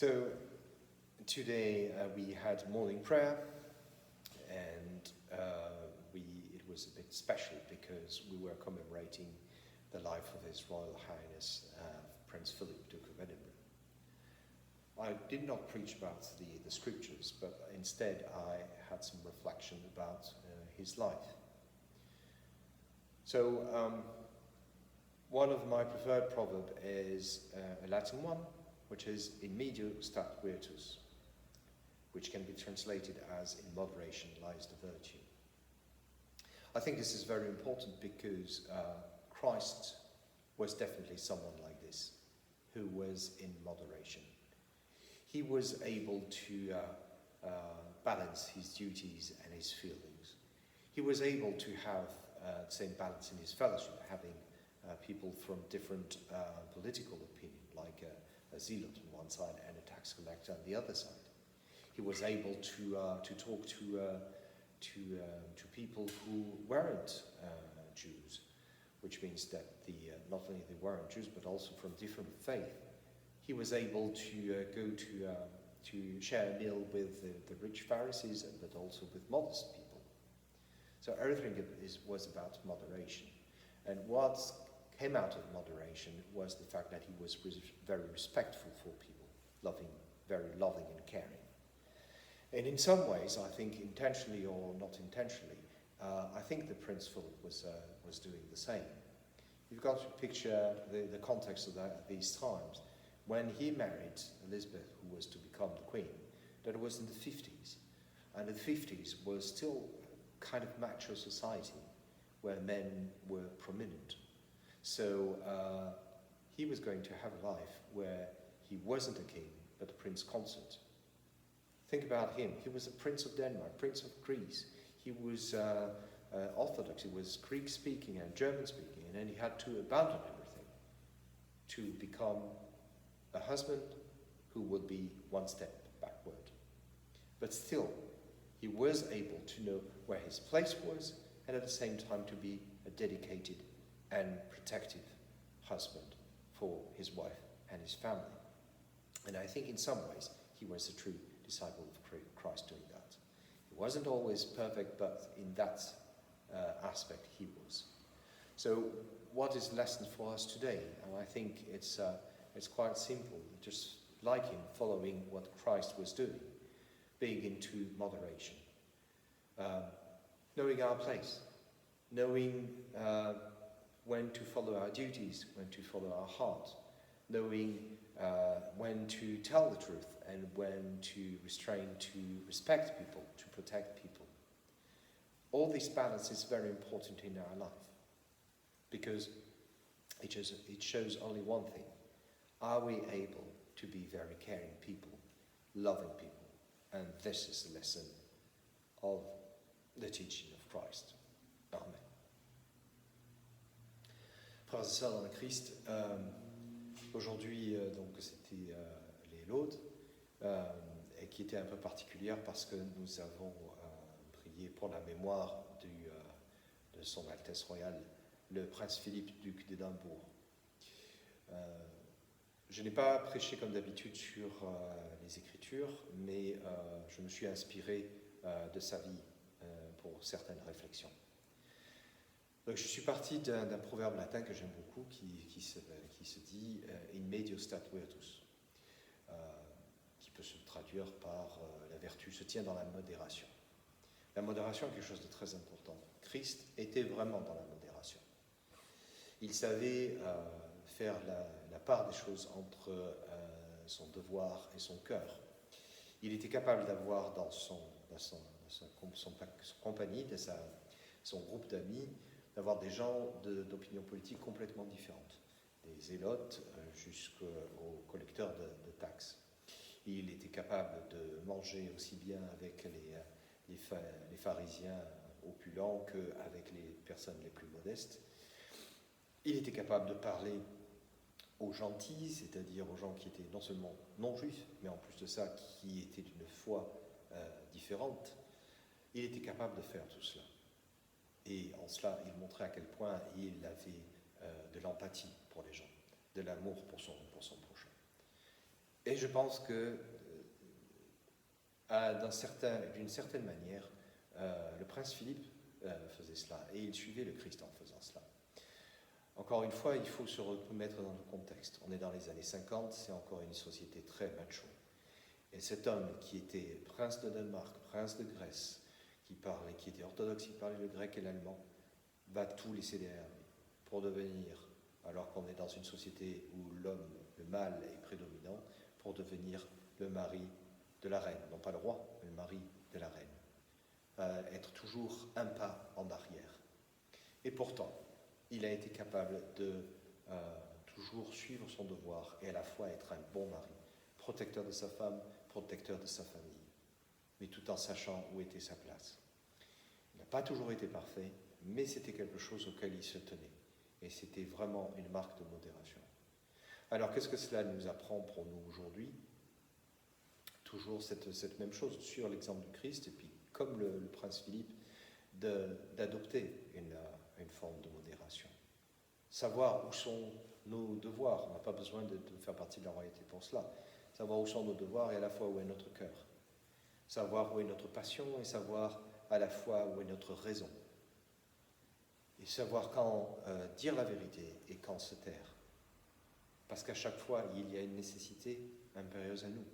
So today we had morning prayer, and it was a bit special because we were commemorating the life of His Royal Highness Prince Philippe, Duke of Edinburgh. I did not preach about the scriptures, but instead I had some reflection about his life. So one of my preferred proverbs is a Latin one, which is in medio stat virtus, which can be translated as in moderation lies the virtue. I think this is very important because Christ was definitely someone like this, who was in moderation. He was able to balance his duties and his feelings. He was able to have the same balance in his fellowship, having people from different political opinion, like a zealot on one side and a tax collector on the other side. He was able to talk to people who weren't Jews, which means that not only they weren't Jews, but also from different faith. He was able to go to share a meal with the rich Pharisees, but also with modest people. So everything was about moderation. And what came out of moderation was the fact that he was very respectful for people, very loving and caring. And in some ways, I think intentionally or not intentionally, I think the Prince Philip was doing the same. You've got to picture the context of these times. When he married Elizabeth, who was to become the queen, that was in the 50s. And the 50s was still kind of macho society where men were prominent. So he was going to have a life where he wasn't a king, but a prince consort. Think about him. He was a prince of Denmark, prince of Greece. He was Orthodox. He was Greek-speaking and German-speaking. And then he had to abandon everything to become a husband who would be one step backward. But still, he was able to know where his place was, and at the same time to be a dedicated and protective husband for his wife and his family. And I think in some ways he was a true disciple of Christ doing that. He wasn't always perfect, but in that aspect he was. So what is the lesson for us today? And I think it's quite simple, just like him, following what Christ was doing, being into moderation, knowing our place, knowing when to follow our duties, when to follow our heart, knowing when to tell the truth and when to restrain, to respect people, to protect people. All this balance is very important in our life because it shows only one thing. Are we able to be very caring people, loving people? And this is the lesson of the teaching of Christ. Amen. Frères et sœurs dans le Christ, aujourd'hui, donc c'était les Laudes, et qui était un peu particulière parce que nous avons prié pour la mémoire de son Altesse Royale, le Prince Philippe, duc d'Édimbourg. Je n'ai pas prêché comme d'habitude sur les Écritures, mais je me suis inspiré de sa vie pour certaines réflexions. Donc je suis parti d'un proverbe latin que j'aime beaucoup qui se dit « in medio stat virtus », qui peut se traduire par la vertu se tient dans la modération. La modération est quelque chose de très important. Christ était vraiment dans la modération. Il savait faire la part des choses entre son devoir et son cœur. Il était capable d'avoir dans son compagnie, son groupe d'amis, d'avoir des gens d'opinions politiques complètement différentes, des zélotes jusqu'aux collecteurs de taxes. Il était capable de manger aussi bien avec les pharisiens opulents qu'avec les personnes les plus modestes. Il était capable de parler aux gentils, c'est-à-dire aux gens qui étaient non seulement non-juifs, mais en plus de ça, qui étaient d'une foi différente. Il était capable de faire tout cela. Et en cela, il montrait à quel point il avait de l'empathie pour les gens, de l'amour pour son prochain. Et je pense que, d'une certaine manière, le prince Philippe faisait cela, et il suivait le Christ en faisant cela. Encore une fois, il faut se remettre dans le contexte. On est dans les années 50, c'est encore une société très macho. Et cet homme qui était prince de Danemark, prince de Grèce, qui était orthodoxe, qui parlait le grec et l'allemand, va tout laisser derrière lui pour devenir, alors qu'on est dans une société où l'homme, le mâle est prédominant, pour devenir le mari de la reine, non pas le roi, mais le mari de la reine. Être toujours un pas en arrière. Et pourtant, il a été capable de toujours suivre son devoir et à la fois être un bon mari, protecteur de sa femme, protecteur de sa famille, mais tout en sachant où était sa place. Il n'a pas toujours été parfait, mais c'était quelque chose auquel il se tenait. Et c'était vraiment une marque de modération. Alors, qu'est-ce que cela nous apprend pour nous aujourd'hui? Toujours cette même chose sur l'exemple du Christ, et puis, comme le prince Philippe, d'adopter une forme de modération. Savoir où sont nos devoirs. On n'a pas besoin de faire partie de la royauté pour cela. Savoir où sont nos devoirs et à la fois où est notre cœur. Savoir où est notre passion et savoir à la fois où est notre raison. Et savoir quand dire la vérité et quand se taire. Parce qu'à chaque fois, il y a une nécessité impérieuse à nous.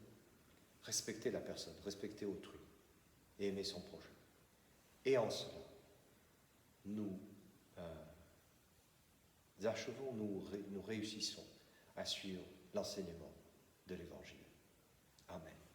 Respecter la personne, respecter autrui et aimer son prochain. Et en cela, nous achevons, nous réussissons à suivre l'enseignement de l'Évangile.